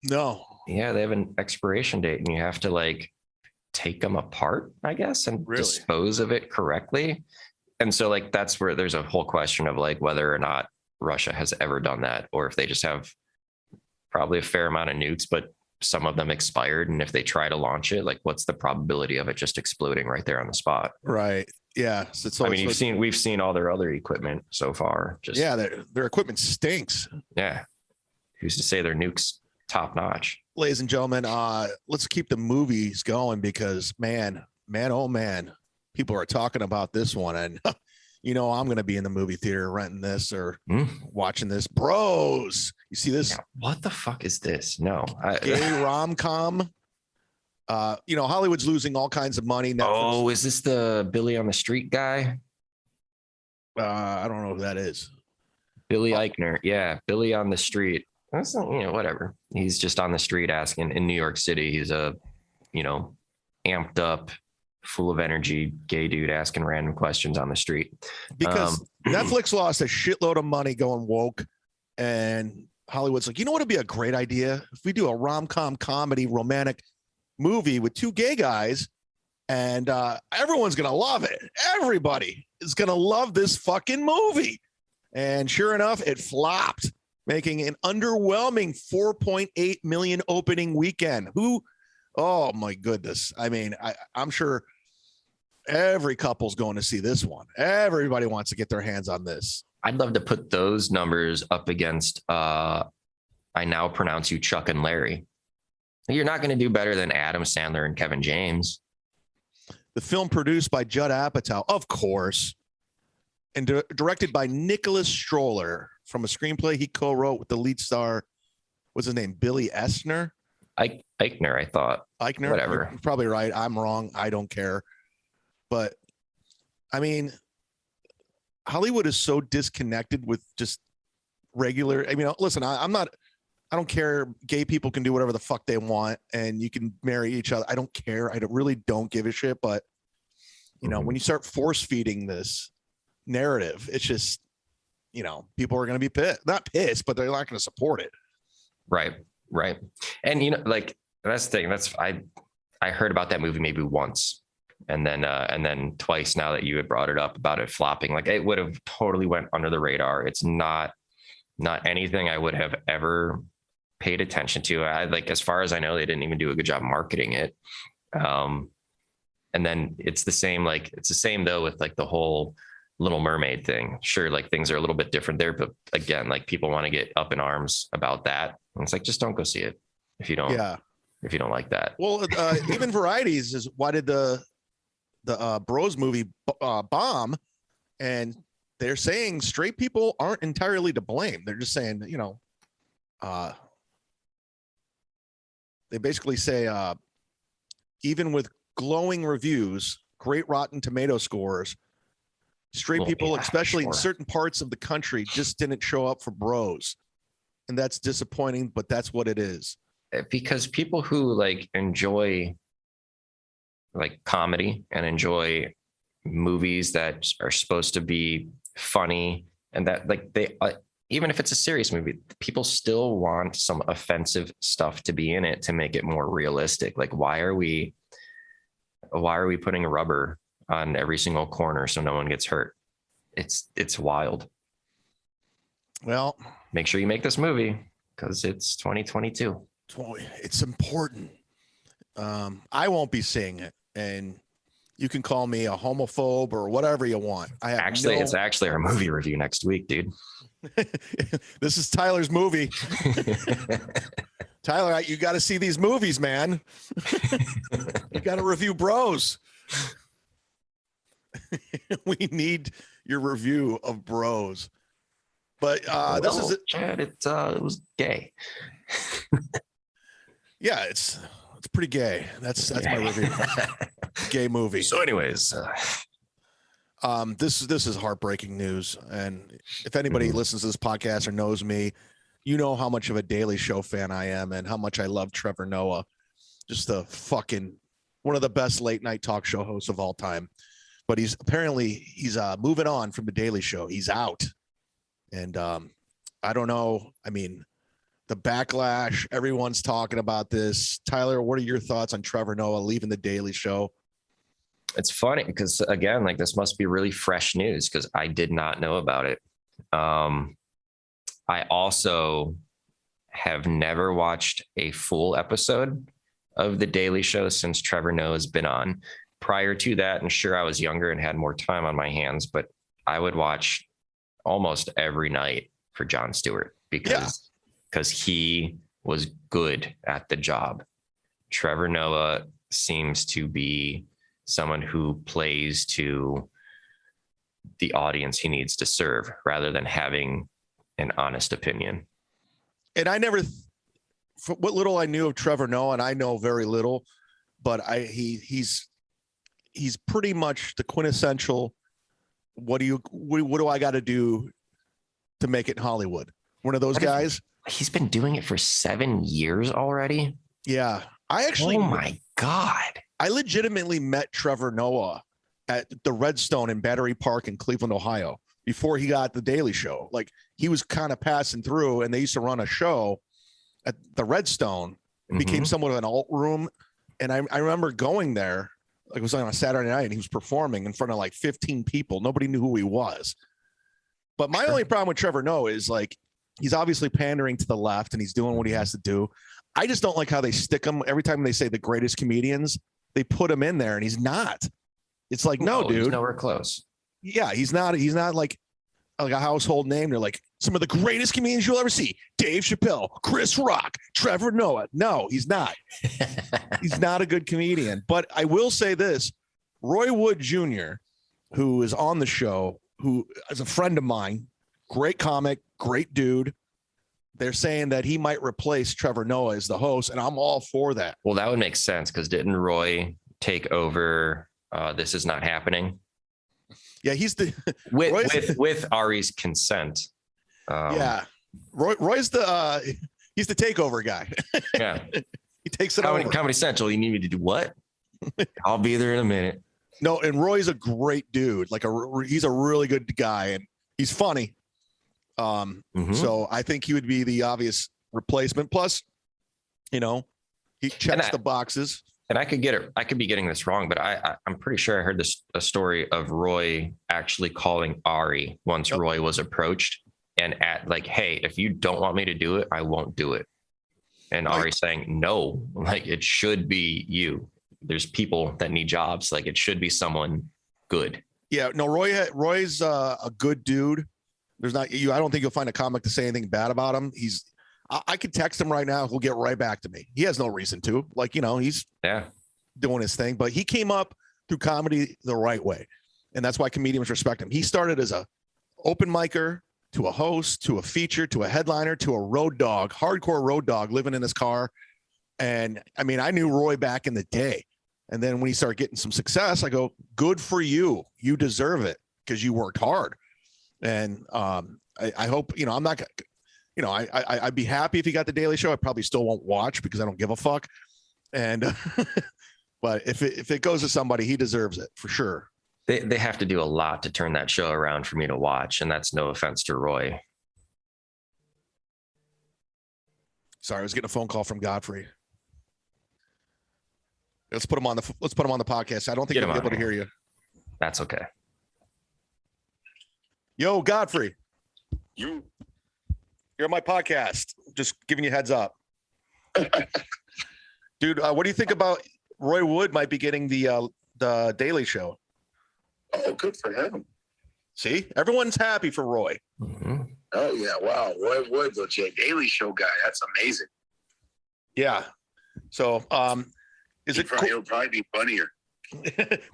[SPEAKER 1] No.
[SPEAKER 2] Yeah, they have an expiration date, and you have to like take them apart, I guess, and
[SPEAKER 1] Really?
[SPEAKER 2] dispose of it correctly. And so like that's where there's a whole question of like whether or not Russia has ever done that, or if they just have probably a fair amount of nukes, but some of them expired. And if they try to launch it, like what's the probability of it just exploding right there on the spot?
[SPEAKER 1] Right. Yeah. So
[SPEAKER 2] I mean, we've seen all their other equipment so far. Just
[SPEAKER 1] their equipment stinks.
[SPEAKER 2] Yeah. Who's to say their nukes top notch?
[SPEAKER 1] Ladies and gentlemen, let's keep the movies going because man, oh man, people are talking about this one, and I'm going to be in the movie theater renting this or watching this. Bros, you see this?
[SPEAKER 2] Yeah, what the fuck is this? No,
[SPEAKER 1] gay rom-com. Hollywood's losing all kinds of money. Netflix.
[SPEAKER 2] Oh, is this the Billy on the Street guy?
[SPEAKER 1] I don't know who that is.
[SPEAKER 2] Billy Eichner. Yeah, Billy on the Street. That's whatever. He's just on the street asking in New York City. He's a, amped up, full of energy gay dude asking random questions on the street.
[SPEAKER 1] Because Netflix lost a shitload of money going woke, and Hollywood's like, you know what would be a great idea? If we do a rom-com comedy romantic movie with two gay guys, and everyone's going to love it. Everybody is going to love this fucking movie. And sure enough, it flopped, making an underwhelming 4.8 million opening weekend. Oh my goodness. I mean, I'm sure every couple's going to see this one. Everybody wants to get their hands on this.
[SPEAKER 2] I'd love to put those numbers up against I Now Pronounce You Chuck and Larry. You're not going to do better than Adam Sandler and Kevin James.
[SPEAKER 1] The film produced by Judd Apatow, of course, and directed by Nicholas Stroller from a screenplay he co-wrote with the lead star. What's his name? Billy Eichner?
[SPEAKER 2] Eichner, I thought.
[SPEAKER 1] Eichner?
[SPEAKER 2] Whatever.
[SPEAKER 1] You're probably right. I'm wrong. I don't care. But, I mean, Hollywood is so disconnected with just regular. I mean, listen, I don't care. Gay people can do whatever the fuck they want, and you can marry each other. I don't care. I really don't give a shit. But, when you start force feeding this narrative, it's just, people are going to be pissed. Not pissed, but they're not going to support it.
[SPEAKER 2] Right. And, that's the thing. I heard about that movie maybe once. And then twice now that you had brought it up about it flopping, like it would have totally went under the radar. It's not anything I would have ever paid attention to. As far as I know, they didn't even do a good job marketing it. And then it's the same though with like the whole Little Mermaid thing. Sure, like things are a little bit different there, but again, like people want to get up in arms about that. And it's like, just don't go see it if you don't. Yeah. If you don't like that.
[SPEAKER 1] Well, even Varieties is why did the Bros movie bomb? And they're saying straight people aren't entirely to blame. They're just saying, they basically say even with glowing reviews, great Rotten Tomato scores, straight people, especially in certain parts of the country, just didn't show up for Bros. And that's disappointing, but that's what it is.
[SPEAKER 2] Because people who like enjoy like comedy and enjoy movies that are supposed to be funny, and that like they even if it's a serious movie, people still want some offensive stuff to be in it to make it more realistic. Like why are we putting a rubber on every single corner so no one gets hurt? It's wild.
[SPEAKER 1] Well,
[SPEAKER 2] make sure you make this movie because it's 2022.
[SPEAKER 1] It's important. I won't be seeing it, and you can call me a homophobe or whatever you want.
[SPEAKER 2] It's actually our movie review next week, dude.
[SPEAKER 1] This is Tyler's movie. Tyler, you got to see these movies, man. You got to review Bros. We need your review of Bros. But this is it.
[SPEAKER 2] Chad, it was gay.
[SPEAKER 1] Yeah, it's pretty gay. That's my review. Gay movie.
[SPEAKER 2] So anyways,
[SPEAKER 1] This is heartbreaking news. And if anybody listens to this podcast or knows me, you know how much of a Daily Show fan I am and how much I love Trevor Noah. Just a fucking one of the best late night talk show hosts of all time. But he's moving on from the Daily Show. He's out. And I don't know. I mean, the backlash, everyone's talking about this. Tyler, what are your thoughts on Trevor Noah leaving the Daily Show?
[SPEAKER 2] It's funny because, again, like this must be really fresh news because I did not know about it. I also have never watched a full episode of The Daily Show since Trevor Noah has been on. Prior to that, and sure, I was younger and had more time on my hands, but I would watch almost every night for Jon Stewart because he was good at the job. Trevor Noah seems to be someone who plays to the audience he needs to serve rather than having an honest opinion.
[SPEAKER 1] And I never, for what little I knew of Trevor Noah, and I know very little, but he's pretty much the quintessential. What do I got to do to make it in Hollywood? One of those guys.
[SPEAKER 2] He's been doing it for 7 years already.
[SPEAKER 1] Yeah. Oh
[SPEAKER 2] my God.
[SPEAKER 1] I legitimately met Trevor Noah at the Redstone in Battery Park in Cleveland, Ohio, before he got the Daily Show. Like he was kind of passing through and they used to run a show at the Redstone. It became somewhat of an alt room. And I remember going there, like it was on a Saturday night and he was performing in front of like 15 people. Nobody knew who he was. But my only problem with Trevor Noah is like, he's obviously pandering to the left and he's doing what he has to do. I just don't like how they stick him every time they say the greatest comedians, they put him in there and he's not. It's like, no, dude.
[SPEAKER 2] He's nowhere close.
[SPEAKER 1] Yeah, he's not like a household name. They're like some of the greatest comedians you'll ever see. Dave Chappelle, Chris Rock, Trevor Noah. No, he's not. He's not a good comedian. But I will say this, Roy Wood Jr., who is on the show, who is a friend of mine, great comic, great dude. They're saying that he might replace Trevor Noah as the host, and I'm all for that.
[SPEAKER 2] Well, that would make sense because didn't Roy take over This Is Not Happening?
[SPEAKER 1] Yeah, he's the
[SPEAKER 2] with Ari's consent.
[SPEAKER 1] Roy's the he's the takeover guy.
[SPEAKER 2] Yeah,
[SPEAKER 1] he takes it over.
[SPEAKER 2] Comedy Central. You need me to do what? I'll be there in a minute.
[SPEAKER 1] No, and Roy's a great dude. Like he's a really good guy, and he's funny. So I think he would be the obvious replacement. Plus, he checks the boxes.
[SPEAKER 2] And I could be getting this wrong, but I'm pretty sure I heard a story of Roy actually calling Ari once Roy was approached and at like, hey, if you don't want me to do it, I won't do it. And Ari saying, no, like it should be you. There's people that need jobs. Like it should be someone good.
[SPEAKER 1] Yeah, no, Roy's a good dude. There's not you. I don't think you'll find a comic to say anything bad about him. I could text him right now. He'll get right back to me. He has no reason to. Like, he's doing his thing. But he came up through comedy the right way. And that's why comedians respect him. He started as a open micer to a host, to a feature, to a headliner, to a road dog, hardcore road dog living in his car. And I mean, I knew Roy back in the day. And then when he started getting some success, I go, good for you. You deserve it because you worked hard. And I hope, I'm not going to, I'd be happy if he got the Daily Show. I probably still won't watch because I don't give a fuck. And, but if it goes to somebody, he deserves it for sure.
[SPEAKER 2] They have to do a lot to turn that show around for me to watch. And that's no offense to Roy.
[SPEAKER 1] Sorry, I was getting a phone call from Godfrey. Let's put him on the podcast. I don't think he'll be able to hear you.
[SPEAKER 2] That's okay.
[SPEAKER 1] Yo, Godfrey. You're on my podcast. Just giving you heads up. Dude, what do you think about Roy Wood might be getting the Daily Show?
[SPEAKER 3] Oh, good for him.
[SPEAKER 1] See? Everyone's happy for Roy.
[SPEAKER 2] Mm-hmm.
[SPEAKER 3] Oh, yeah. Wow. Roy Wood, the Daily Show guy. That's amazing.
[SPEAKER 1] Yeah. So,
[SPEAKER 3] He'll probably be funnier.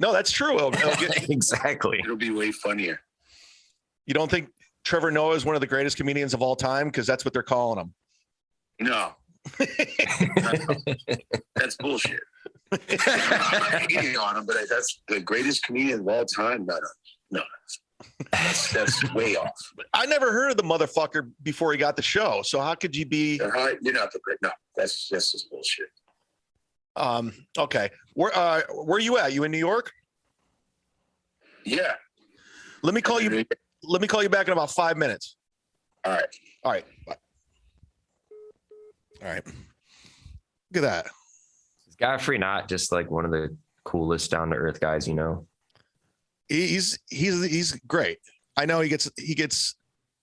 [SPEAKER 1] No, that's true.
[SPEAKER 2] Exactly.
[SPEAKER 3] It'll be way funnier.
[SPEAKER 1] You don't think Trevor Noah is one of the greatest comedians of all time? Because that's what they're calling him.
[SPEAKER 3] No. That's bullshit. I'm not hating on him, but that's the greatest comedian of all time. No, that's way off.
[SPEAKER 1] I never heard of the motherfucker before he got the show. So how could you be?
[SPEAKER 3] You're not the great. No, that's just bullshit.
[SPEAKER 1] Okay. Where you at? You in New York?
[SPEAKER 3] Yeah.
[SPEAKER 1] Let me call you. Let me call you back in about 5 minutes.
[SPEAKER 3] All right.
[SPEAKER 1] All right. Bye. All right. Look at that.
[SPEAKER 2] Is Godfrey not just like one of the coolest down to earth guys, you know?
[SPEAKER 1] He's great. I know he gets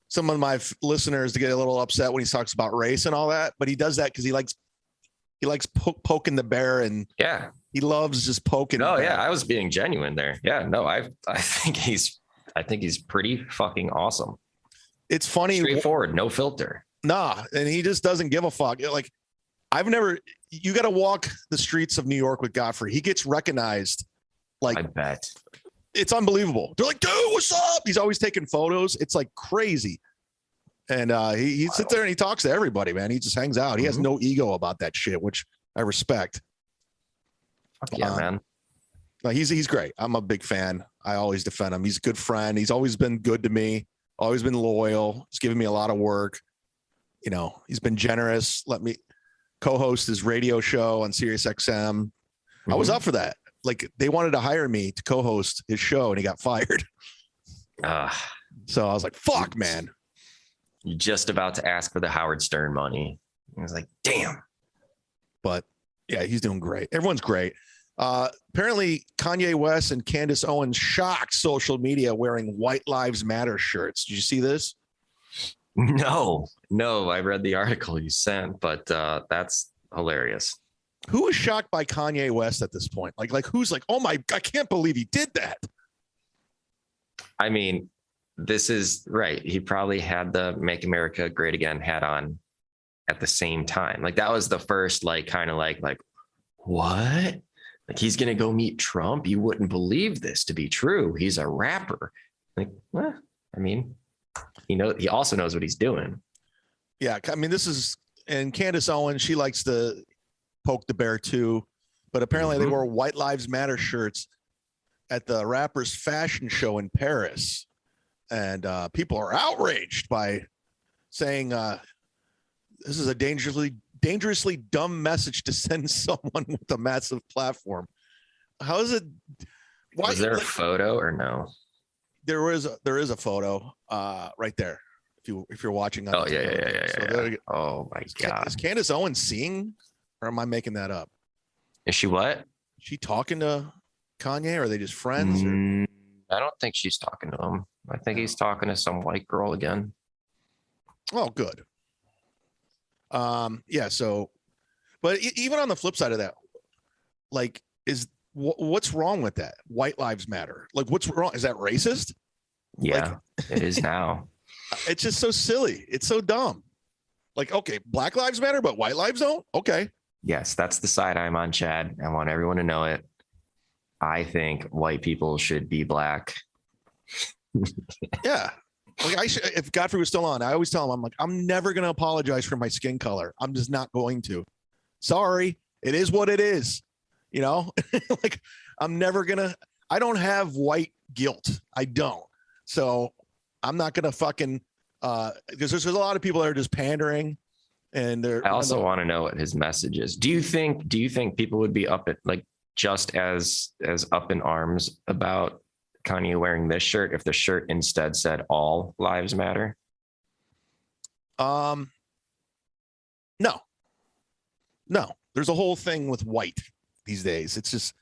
[SPEAKER 1] some of my listeners to get a little upset when he talks about race and all that, but he does that because he likes poking the bear, and
[SPEAKER 2] yeah,
[SPEAKER 1] he loves just poking.
[SPEAKER 2] No, yeah, I was being genuine there. Yeah, no, I think he's pretty fucking awesome.
[SPEAKER 1] It's funny,
[SPEAKER 2] straightforward, no filter.
[SPEAKER 1] Nah, and he just doesn't give a fuck. Like you got to walk the streets of New York with Godfrey. He gets recognized. Like
[SPEAKER 2] I bet.
[SPEAKER 1] It's unbelievable. They're like, dude, what's up? He's always taking photos. It's like crazy. And he sits there and he talks to everybody, man. He just hangs out. He has no ego about that shit, which I respect.
[SPEAKER 2] Fuck yeah, man.
[SPEAKER 1] No, he's great. I'm a big fan. I always defend him. He's a good friend. He's always been good to me, always been loyal. He's given me a lot of work. You know, he's been generous. Let me co-host his radio show on Sirius XM. I was up for that. Like, they wanted to hire me to co-host his show, and he got fired. So I was like, fuck, man.
[SPEAKER 2] You're just about to ask for the Howard Stern money. I was like, damn.
[SPEAKER 1] But yeah, he's doing great. Everyone's great. Apparently, Kanye West and Candace Owens shocked social media wearing White Lives Matter shirts. Did you see this?
[SPEAKER 2] No, I read the article you sent, but that's hilarious.
[SPEAKER 1] Who is shocked by Kanye West at this point? Like who's like, oh my, I can't believe he did that.
[SPEAKER 2] I mean, this is right. He probably had the Make America Great Again hat on at the same time. Like, that was the first, like, kind of like, what? Like, he's going to go meet Trump. You wouldn't believe this to be true. He's a rapper. Like, well, I mean, he also knows what he's doing.
[SPEAKER 1] Yeah. I mean, and Candace Owens, she likes to poke the bear too, but apparently they wore White Lives Matter shirts at the rapper's fashion show in Paris. And people are outraged by saying this is a dangerously dumb message to send someone with a massive platform. How is it? Why,
[SPEAKER 2] was there a photo or no?
[SPEAKER 1] There is a photo right there. If you're watching.
[SPEAKER 2] Oh yeah. Oh my God.
[SPEAKER 1] Is Candace Owens seeing, or am I making that up?
[SPEAKER 2] Is she what?
[SPEAKER 1] She talking to Kanye, or are they just friends?
[SPEAKER 2] I don't think she's talking to him. I think he's talking to some white girl again.
[SPEAKER 1] Oh, good. Yeah. So, but even on the flip side of that, like, what's wrong with that? White Lives Matter. Like, what's wrong? Is that racist?
[SPEAKER 2] Yeah, it is now.
[SPEAKER 1] It's just so silly. It's so dumb. Like, okay, Black Lives Matter, but white lives don't. Okay.
[SPEAKER 2] Yes, that's the side I'm on, Chad. I want everyone to know it. I think white people should be black.
[SPEAKER 1] Yeah. Like, if Godfrey was still on, I always tell him, I'm like, I'm never going to apologize for my skin color. I'm just not going to. Sorry. It is what it is. You know, like, I don't have white guilt. I don't. So I'm not going to fucking, because there's a lot of people that are just pandering, and
[SPEAKER 2] I also want to know what his message is. Do you think people would be just as up in arms about Kanye wearing this shirt if the shirt instead said all lives matter?
[SPEAKER 1] No. There's a whole thing with white these days. It's just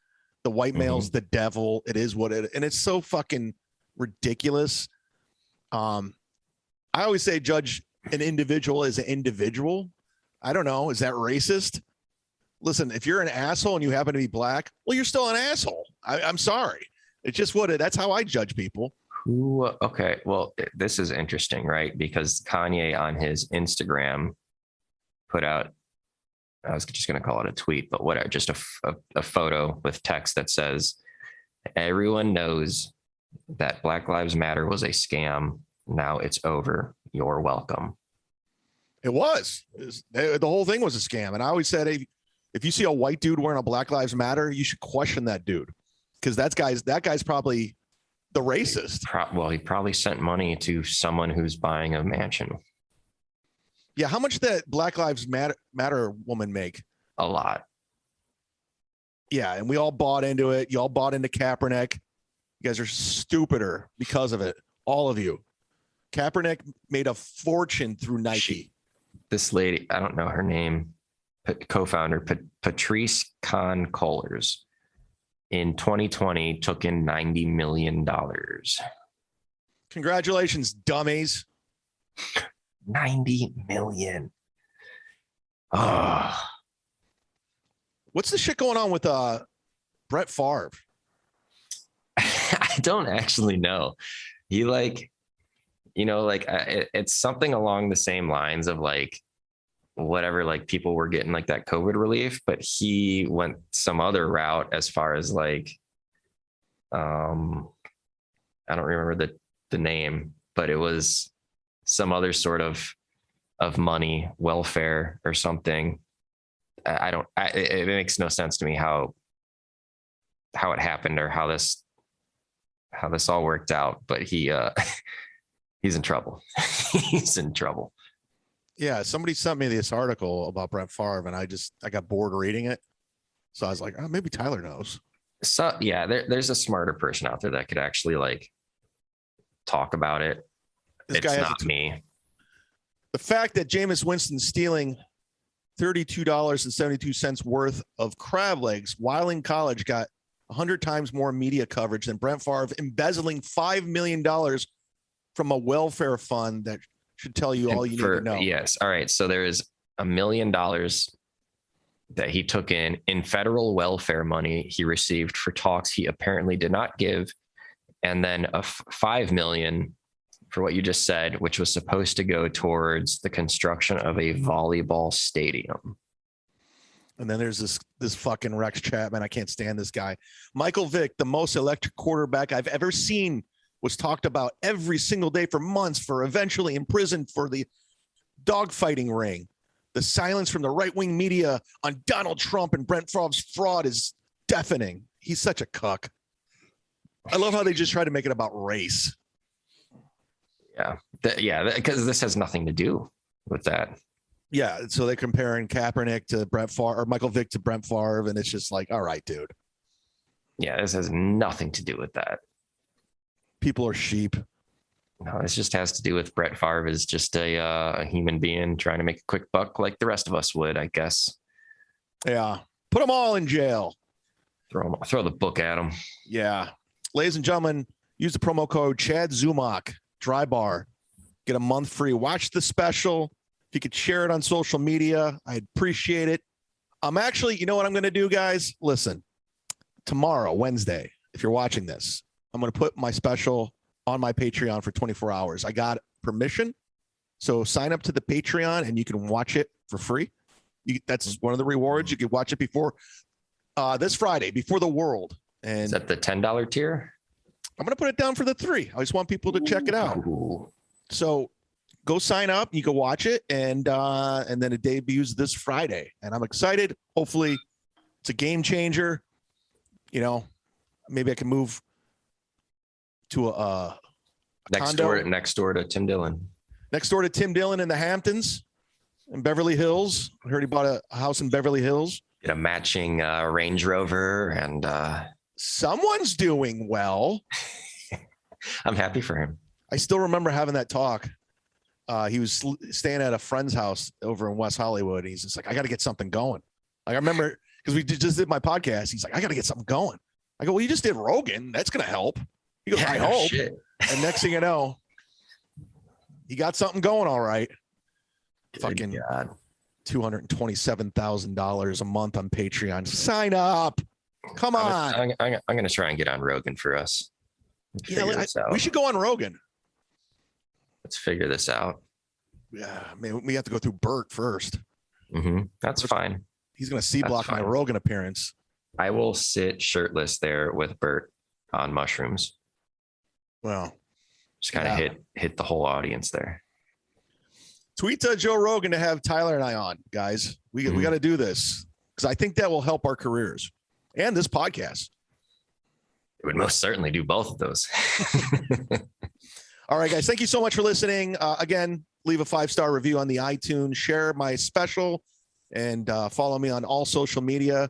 [SPEAKER 1] the white male's the devil. It is what it, and it's so fucking ridiculous. I always say judge an individual as an individual. I don't know. Is that racist? Listen, if you're an asshole and you happen to be black, well, you're still an asshole. I'm sorry. It's just that's how I judge people.
[SPEAKER 2] Okay. Well, this is interesting, right? Because Kanye on his Instagram put out, I was just going to call it a tweet, but whatever, just a photo with text that says, everyone knows that Black Lives Matter was a scam. Now it's over. You're welcome.
[SPEAKER 1] It was. The whole thing was a scam. And I always said, hey, if you see a white dude wearing a Black Lives Matter, you should question that dude, because that guy's probably the racist.
[SPEAKER 2] Well, he probably sent money to someone who's buying a mansion.
[SPEAKER 1] Yeah. How much did that Black Lives Matter woman make?
[SPEAKER 2] A lot.
[SPEAKER 1] Yeah. And we all bought into it. You all bought into Kaepernick. You guys are stupider because of it. All of you. Kaepernick made a fortune through Nike.
[SPEAKER 2] This lady, I don't know her name, co-founder Patrice Kahn-Kohlers, in 2020 took in $90 million.
[SPEAKER 1] Congratulations, dummies.
[SPEAKER 2] 90 million. Oh.
[SPEAKER 1] What's the shit going on with Brett Favre?
[SPEAKER 2] I don't actually know. He it's something along the same lines of like whatever, like people were getting like that COVID relief, but he went some other route as far as like, I don't remember the name, but it was some other sort of money, welfare or something. It makes no sense to me how it happened or how this all worked out, but he's in trouble. He's in trouble.
[SPEAKER 1] Yeah, somebody sent me this article about Brett Favre, and I got bored reading it. So I was like, oh, maybe Tyler knows.
[SPEAKER 2] So yeah, there's a smarter person out there that could actually like talk about it. It's not me.
[SPEAKER 1] The fact that Jameis Winston stealing $32.72 worth of crab legs while in college got 100 times more media coverage than Brett Favre embezzling $5 million from a welfare fund that should tell you all you need to know.
[SPEAKER 2] Yes. All right. So there is $1 million that he took in federal welfare money he received for talks he apparently did not give. And then a $5 million for what you just said, which was supposed to go towards the construction of a volleyball stadium.
[SPEAKER 1] And then there's this fucking Rex Chapman. I can't stand this guy. Michael Vick, the most electric quarterback I've ever seen, was talked about every single day for months, for eventually imprisoned for the dogfighting ring. The silence from the right-wing media on Donald Trump and Brett Favre's fraud is deafening. He's such a cuck. I love how they just try to make it about race.
[SPEAKER 2] Yeah. Because this has nothing to do with that.
[SPEAKER 1] Yeah. So they're comparing Kaepernick to Brett Favre, or Michael Vick to Brett Favre. And it's just like, all right, dude.
[SPEAKER 2] Yeah. This has nothing to do with that.
[SPEAKER 1] People are sheep.
[SPEAKER 2] No, this just has to do with Brett Favre is just a human being trying to make a quick buck like the rest of us would, I guess.
[SPEAKER 1] Yeah. Put them all in jail.
[SPEAKER 2] Throw the book at them.
[SPEAKER 1] Yeah. Ladies and gentlemen, use the promo code chadzumock, dry bar. Get a month free. Watch the special. If you could share it on social media, I'd appreciate it. I'm actually, you know what I'm going to do, guys? Listen, tomorrow, Wednesday, if you're watching this, I'm going to put my special on my Patreon for 24 hours. I got permission. So sign up to the Patreon and you can watch it for free. That's one of the rewards. You can watch it before this Friday, before the world. And
[SPEAKER 2] is that the $10 tier?
[SPEAKER 1] I'm going to put it down for the $3. I just want people to check it out.
[SPEAKER 2] Ooh.
[SPEAKER 1] So go sign up. You can watch it. And then it debuts this Friday. And I'm excited. Hopefully it's a game changer. You know, maybe I can move to a
[SPEAKER 2] next door to Tim Dillon.
[SPEAKER 1] Next door to Tim Dillon in the Hamptons in Beverly Hills. I heard he bought a house in Beverly Hills.
[SPEAKER 2] Get a matching Range Rover and
[SPEAKER 1] someone's doing well.
[SPEAKER 2] I'm happy for him.
[SPEAKER 1] I still remember having that talk. He was staying at a friend's house over in West Hollywood. And he's just like, I got to get something going. Like I remember because we just did my podcast. He's like, I got to get something going. I go, well, you just did Rogan. That's going to help. He goes, I hope.
[SPEAKER 2] Shit.
[SPEAKER 1] And next thing you know, he got something going. All right. Fucking
[SPEAKER 2] God.
[SPEAKER 1] $227,000 a month on Patreon. Sign up. Come on.
[SPEAKER 2] I'm going to try and get on Rogan for us.
[SPEAKER 1] Yeah, we should go on Rogan.
[SPEAKER 2] Let's figure this out.
[SPEAKER 1] Yeah, I mean, we have to go through Bert first.
[SPEAKER 2] Mm-hmm. That's fine.
[SPEAKER 1] He's going to C-block my Rogan appearance.
[SPEAKER 2] I will sit shirtless there with Bert on mushrooms.
[SPEAKER 1] Well,
[SPEAKER 2] just kind of hit the whole audience there.
[SPEAKER 1] Tweet to Joe Rogan to have Tyler and I on, guys. We got to do this because I think that will help our careers and this podcast.
[SPEAKER 2] It would most certainly do both of those.
[SPEAKER 1] All right, guys. Thank you so much for listening. Again, leave a 5-star review on the iTunes, share my special, and follow me on all social media.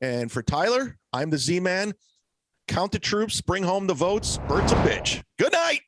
[SPEAKER 1] And for Tyler, I'm the Z-Man. Count the troops, bring home the votes. Bird's a bitch. Good night.